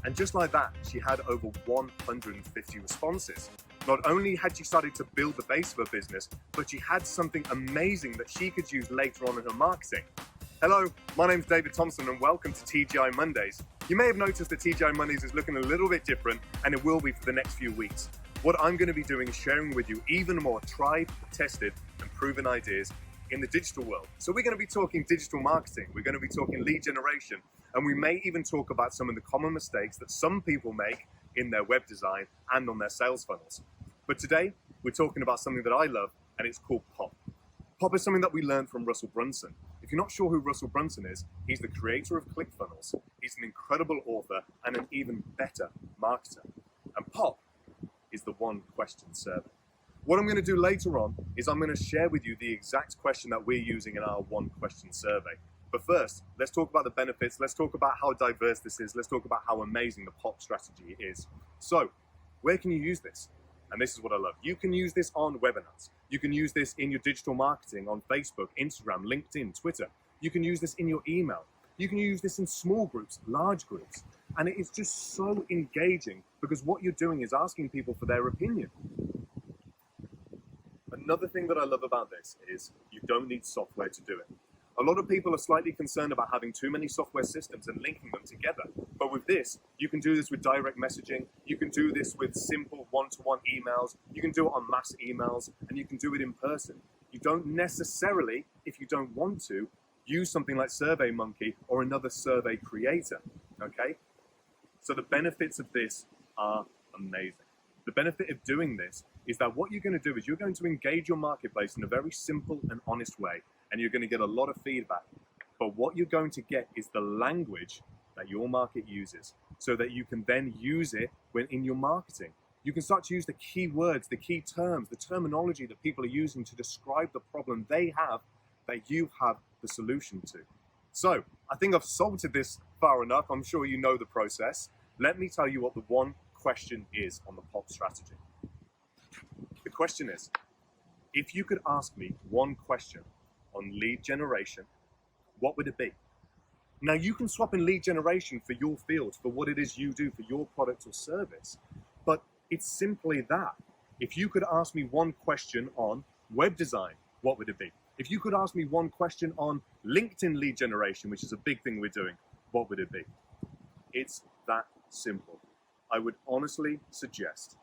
And just like that, she had over 150 responses. Not only had she started to build the base of her business, but she had something amazing that she could use later on in her marketing. Hello, my name's David Thomson and welcome to TGI Mondays. You may have noticed that TGI Mondays is looking a little bit different, and it will be for the next few weeks. What I'm going to be doing is sharing with you even more tried, tested, and proven ideas in the digital world. So we're going to be talking digital marketing, we're going to be talking lead generation, and we may even talk about some of the common mistakes that some people make in their web design and on their sales funnels. But today, we're talking about something that I love, and it's called POP. POP is something that we learned from Russell Brunson. If you're not sure who Russell Brunson is, he's the creator of ClickFunnels. He's an incredible author and an even better marketer. And POP is the one question survey. What I'm going to do later on is I'm going to share with you the exact question that we're using in our one question survey. But first, let's talk about the benefits. Let's talk about how diverse this is. Let's talk about how amazing the POP strategy is. So, where can you use this? And this is what I love. You can use this on webinars. You can use this in your digital marketing on Facebook, Instagram, LinkedIn, Twitter. You can use this in your email. You can use this in small groups, large groups. And it is just so engaging because what you're doing is asking people for their opinion. Another thing that I love about this is you don't need software to do it. A lot of people are slightly concerned about having too many software systems and linking them together. But with this, you can do this with direct messaging. You can do this with simple one-to-one emails. You can do it on mass emails, and you can do it in person. You don't necessarily, if you don't want to, use something like SurveyMonkey or another survey creator, okay? So the benefits of this are amazing. The benefit of doing this is that what you're going to do is you're going to engage your marketplace in a very simple and honest way, and you're going to get a lot of feedback. But what you're going to get is the language that your market uses so that you can then use it when in your marketing. You can start to use the key words, the key terms, the terminology that people are using to describe the problem they have that you have the solution to. So I think I've salted this far enough. I'm sure you know the process. Let me tell you what the one question is on the POP strategy. The question is, if you could ask me one question on lead generation, what would it be? Now you can swap in lead generation for your field, for what it is you do, for your product or service, but it's simply that. If you could ask me one question on web design, what would it be? If you could ask me one question on LinkedIn lead generation, which is a big thing we're doing, what would it be? It's that simple. I would honestly suggest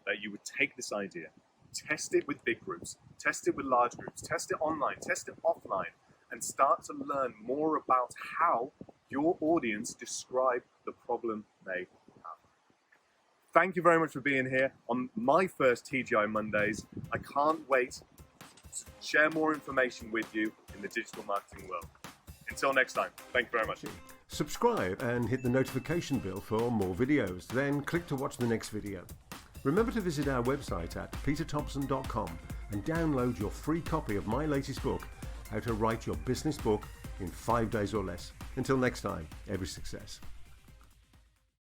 that you would take this idea, test it with big groups, test it with large groups, test it online, test it offline, and start to learn more about how your audience describe the problem they have. Thank you very much for being here on my first TGI Mondays. I can't wait to share more information with you in the digital marketing world. Until next time, thank you very much. Subscribe and hit the notification bell for more videos. Then click to watch the next video. Remember to visit our website at peterthompson.com and download your free copy of my latest book, How to Write Your Business Book in 5 days or less. Until next time, every success.